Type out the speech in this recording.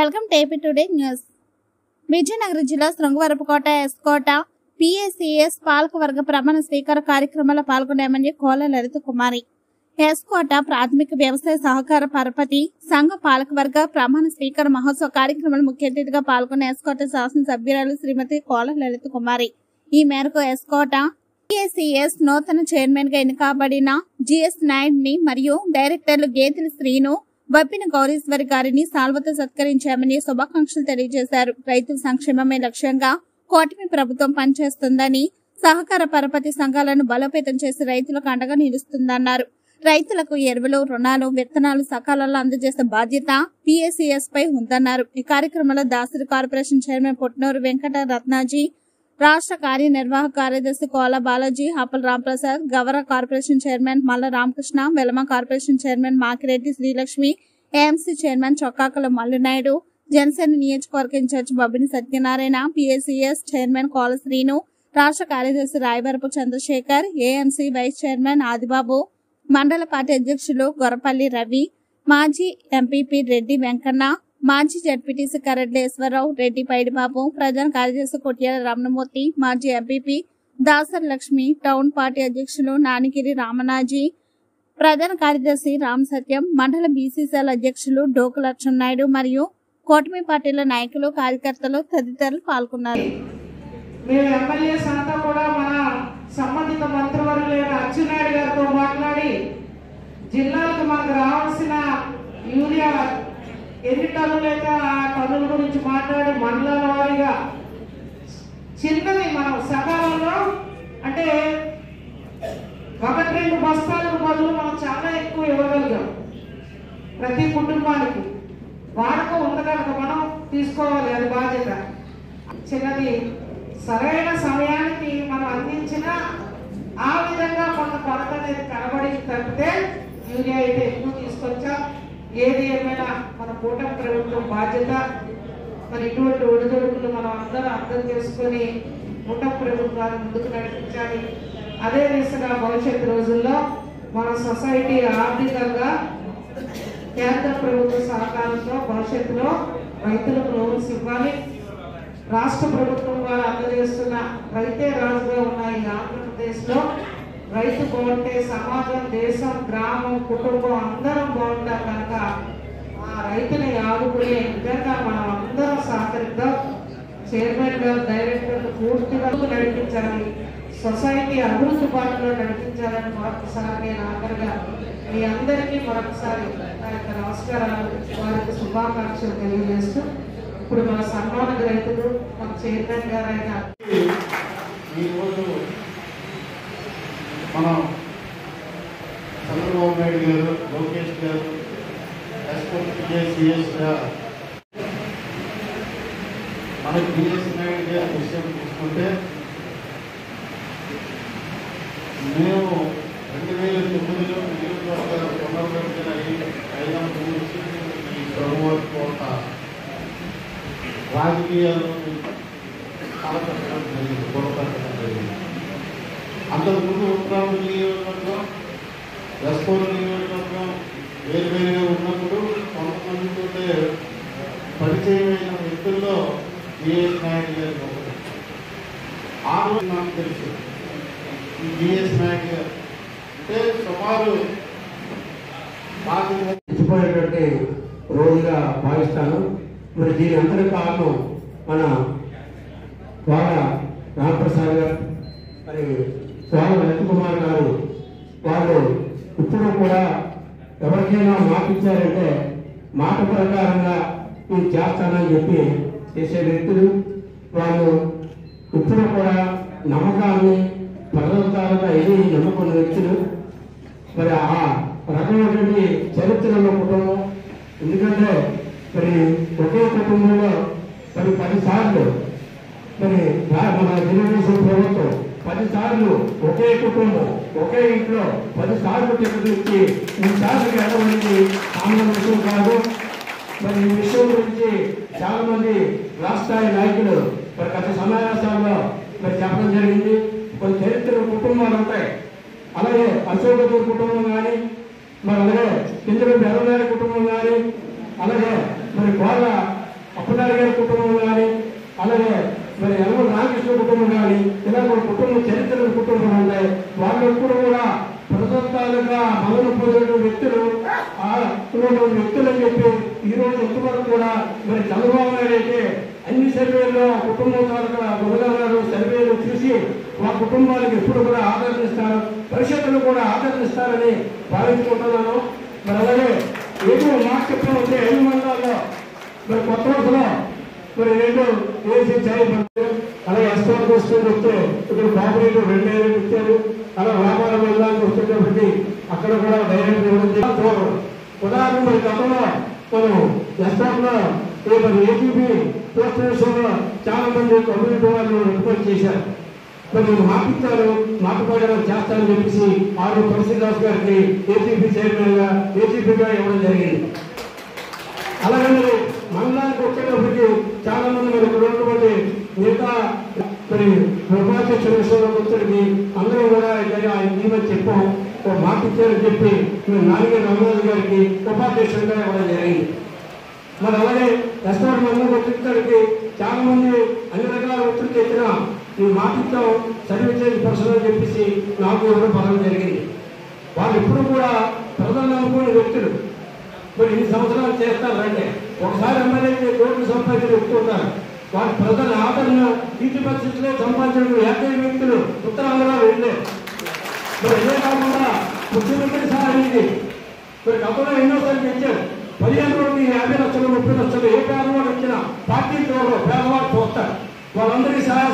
Welcome to AP today news. Vizianagaram జిల్లా Srungavarapukota S. Kota PACS పాలకవర్గ ప్రమాణ స్వీకార కార్యక్రమంలో పాల్గొన్న ఎమ్మెల్యే కోల లలిత కుమారి. ఎస్కోట ప్రాథమిక వ్యవసాయ సహకార పరపతి సంఘ పాలకవర్గ ప్రమాణ స్వీకార మహోత్సవ కార్యక్రమంలో ముఖ్య అతిథిగా పాల్గొన్న ఎస్కోట శాసనసభ్యురాలు శ్రీమతి కోల లలిత కుమారి. ఈ మేరకు ఎస్కోట PACS నూతన చైర్మన్ గా ఎన్నికబడిన GS నాయుడిని మరియు డైరెక్టర్లు గేదెల శ్రీను వప్పిన గౌరీశ్వరి గారిని సాల్వతో సత్కరించామని శుభాకాంక్షలు తెలియజేశారు. రైతుల సంక్షేమమే లక్ష్యంగా కూటమి ప్రభుత్వం పనిచేస్తుందని, సహకార పరపతి సంఘాలను బలోపేతం చేసి రైతులకు అండగా నిలుస్తుందన్నారు. రైతులకు ఎరువులు, రుణాలు, విత్తనాలు సకాలంలో అందజేసే బాధ్యత PACS పై ఉందన్నారు. ఈ కార్యక్రమంలో దాసరి కార్పొరేషన్ చైర్మన్ పుట్నూరు వెంకట రత్నాజీ, రాష్ట్ర కార్యనిర్వాహక కార్యదర్శి Kola Balaji, Appala Ramprasad, Gavara corporation chairman Malla Ramakrishna, Velama corporation chairman Makireddy Srilakshmi, AMC chairman Chokkakala Mallunaidu, Janasena నియోజకవర్గ incharge Bobbini Satyanarayana, PACS chairman Kola Srinu, రాష్ట్ర కార్యదర్శి Rayavarapu Chandrasekhar, AMC vice chairman Adibabu, mandal party అధ్యక్షులు గొరపల్లి రవి, మాజీ MPP రెడ్డి వెంకన్న, మాజీ జడ్పీటీసీ కరెడ్లేశ్వరరావు, రెడ్డి పైడిబాబు, ప్రధాన కార్యదర్శి కొట్యాల రమణమూర్తి, మాజీ MPP Dasari Lakshmi, town party అధ్యక్షులు నానిగిరి రామనాజీ, ప్రధాన కార్యదర్శి రామ్ సత్యం, మండల BCCL అధ్యక్షులు డోకు లక్ష్మణనాయుడు మరియు కూటమి పార్టీల నాయకులు, కార్యకర్తలు తదితరులు పాల్గొన్నారు. మేము ఎమ్మెల్యేస్ అంతా కూడా మన సంబంధిత మంత్రివర్యులైన అచ్చెన్నాయుడు గారితో మాట్లాడి జిల్లాలకు మనకు రావాల్సిన యూరియా ఎన్ని టన్నులైతే ఆ టన్నుల గురించి మాట్లాడి మండలాల వారీగా చిన్నది మనం సకాలంలో అంటే 1-2 బస్తాలకు బదులు మనం చాలా ఎక్కువ ఇవ్వగలిగాం. ప్రతి కుటుంబానికి వాడకం ఉంది కనుక మనం తీసుకోవాలి, అది బాధ్యత. చిన్నది సరైన సమయానికి మనం అందించిన ఆ విధంగా కొంత కొరత అనేది కనబడి తప్పితే యూరియా అయితే ఎక్కువ తీసుకొచ్చాం. ఏది ఏమైనా మన కూటమి ప్రభుత్వం బాధ్యత. మరి ఇటువంటి ఒడిదొడుకులు మనం అందరం అర్థం చేసుకొని కూటమి ప్రభుత్వాన్ని ముందుకు నడిపించాలి. అదే దిశగా భవిష్యత్తు రోజుల్లో మన సొసైటీ ఆర్థికంగా కేంద్ర ప్రభుత్వ సహకారంతో భవిష్యత్తులో రైతులకు లోన్స్ ఇవ్వాలి. రాష్ట్ర ప్రభుత్వం వారు అందజేస్తున్న రైతే రాజుగా ఉన్న ఈ ఆంధ్రప్రదేశ్లో రైతు బాగుంటే సమాజం, దేశం, గ్రామం, కుటుంబం అందరం బాగుంటారు కనుక ఆ రైతుని ఆదుకునే విధంగా మనం అందరం సహకరిద్దాం. చైర్మన్ గారు, డైరెక్టర్లు పూర్తిగా నడిపించాలి, సొసైటీ అభివృద్ధి బాటలో నడిపించాలని మరొకసారి నేను ఆఖరిగా మీ అందరికీ మరొకసారి నమస్కారాలు, వారికి శుభాకాంక్షలు తెలియజేస్తూ ఇప్పుడు మన సన్మాన రైతులు మన చైర్మన్ గారు అయిన మనం చంద్రబాబు నాయుడు గారు, లోకేష్ గారు, PACS మనకి GS నాయుడు గారి విషయం తీసుకుంటే మేము 2009లో నియోజకవర్గ పునర్విభజన అయిన గురించి ఈ ప్రభుత్వ రాజకీయాలను తలపెట్టడం జరిగింది, కొనపెట్టడం జరిగింది. అంతకుముందు ఉత్తరాంధ్ర నియోజకవర్గం, ఎస్కోట నియోజకవర్గం వేరువేరుగా ఉన్నప్పుడు కొంతమందితో పరిచయమైన వ్యక్తుల్లో GS నాయుడు గారి ఒకటి. ఆ రోజు నాకు తెలుసు ఈ GS నాయుడు గారు అంటే సుమారు మర్చిపోయేటువంటి రోజుగా భావిస్తాను. మరి దీని అందరి కారణం మన కోల రాంప్రసాద్ గారు, మరి కోల లలిత కుమార్ గారు. వాళ్ళు ఇప్పుడు కూడా ఎవరికైనా మాట ఇచ్చారంటే మాట ప్రకారంగా నేను చేస్తానని చెప్పి చేసే వ్యక్తులు. వాళ్ళు ఇప్పుడు కూడా నమ్మకాన్ని ప్రజల తాలూకా ఇది నమ్ముకున్న వ్యక్తులు. మరి ఆ రకమైనటువంటి చరిత్రలో కుటుంబం. ఎందుకంటే మరి ఒకే కుటుంబంలో మరి 10 సార్లు మరి మన తెలుగుదేశం ప్రభుత్వం 10 సార్లు ఒకే కుటుంబం ఒకే ఇంట్లో 10 సార్లు టికెట్ ఇచ్చి 3 సార్లు గెలవడానికి సామాన్య విషయం కాదు. మరి ఈ విషయం గురించి చాలా మంది రాష్ట్ర నాయకులు మరి గత సమావేశాల్లో మరి చెప్పడం జరిగింది. కొన్ని చరిత్ర కుటుంబాలు ఉంటాయి. అలాగే అశోకదూర్ కుటుంబం కానీ, మరి అలాగే కిందకి బెరవనారి కుటుంబం కానీ, అలాగే మరి కోల కుటుంబం కానీ, అలాగే మరి యనమల రామకృష్ణ కుటుంబం కానీ, ఇలా మన కుటుంబ చరిత్ర కుటుంబం ఉన్నాయి. వాళ్ళు ఎప్పుడు కూడా ప్రదత్తాలుగా మదన పొందిన వ్యక్తులు వ్యక్తులు అని చెప్పి ఈ రోజు ఎంతవరకు కూడా మరి చంద్రబాబు నాయుడు అయితే అన్ని సర్వేల్లో కుటుంబం తాలూకా గురగారు సర్వేలు చూసి మా కుటుంబానికి ఎప్పుడు కూడా ఆదరణిస్తారు, భవిష్యత్తులో కూడా ఆదరణిస్తారని భావించుకుంటున్నాను. మరి అలాగే ఏదో మాట చెప్పాలంటే 5 మండలాల్లో మరి కొత్త వరుసలో మరి 2 ఏసీ చేయబడ్డారు. అలాగే ఎస్కోట్ వస్తుంది వస్తే ఇక్కడ కోఆపరేటివ్ 2 ఏళ్ళు ఇచ్చారు. అలా వ్యాపార వెళ్ళడానికి వస్తున్నప్పటికీ అక్కడ కూడా డైరెక్ట్ ఇవ్వడం. ఉదాహరణ మరి గతంలో మనం ఎస్కోట్లో ఏపీపీ పోస్ట్ విషయంలో చాలా మంది కమ్యూనిటీ వాళ్ళు రిపోర్ట్ చేశారు. మరి నేను మాటిచ్చారు, మాట ప్రకారం చేస్తానని చెప్పేసి ఆరు తులసిదాస్ గారికి ఏసీపీ చైర్మన్ గా ఏసీపీగా ఇవ్వడం జరిగింది. అలాగే మరి మండలానికి వచ్చేటప్పటికి చాలా మంది మరి ఇక్కడ ఉన్నటువంటి మిగతా మరి ఉపాధ్యక్ష విషయంలోకి వచ్చేటికి అందరూ కూడా ఆయన ఇవ్వని చెప్పాం, మాట ఇచ్చారని చెప్పి మేము నాలుగే రమణాజు గారికి ఉపాధ్యక్షుడిగా ఇవ్వడం జరిగింది. మరి అలాగే ఎస్ఆర్ మండలం వచ్చేసరికి చాలా మంది అన్ని రకాల ఒత్తిడి తెచ్చిన ఈ మాట ఇచ్చాం సర్వీస్ పర్సన్ అని చెప్పేసి నాకు ఇవ్వడం పదం జరిగింది. వాళ్ళు ఎప్పుడు కూడా ప్రజలను అనుకునే వ్యక్తులు. మరి ఇన్ని సంవత్సరాలు చేస్తారంటే ఒకసారి ఎమ్మెల్యే కోట్లు సంపాదించిన వ్యక్తులుంటారు. వాళ్ళ ప్రజల ఆదరణ ఇంటి పరిస్థితులే సంపాదించిన ఏకైక వ్యక్తులు ఉత్తరాంధ్రలో వెళ్ళే. మరి ఇదే కాకుండా ముఖ్యమంత్రి సహాయానికి మరి గతంలో ఎన్నోసార్లు తెచ్చారు. 15 రోజులు 50 లక్షలు 30 లక్షలు ఏ పేదవాడు వచ్చినా పార్టీ పేదవాడు చూస్తారు. వాళ్ళందరికీ సహాయ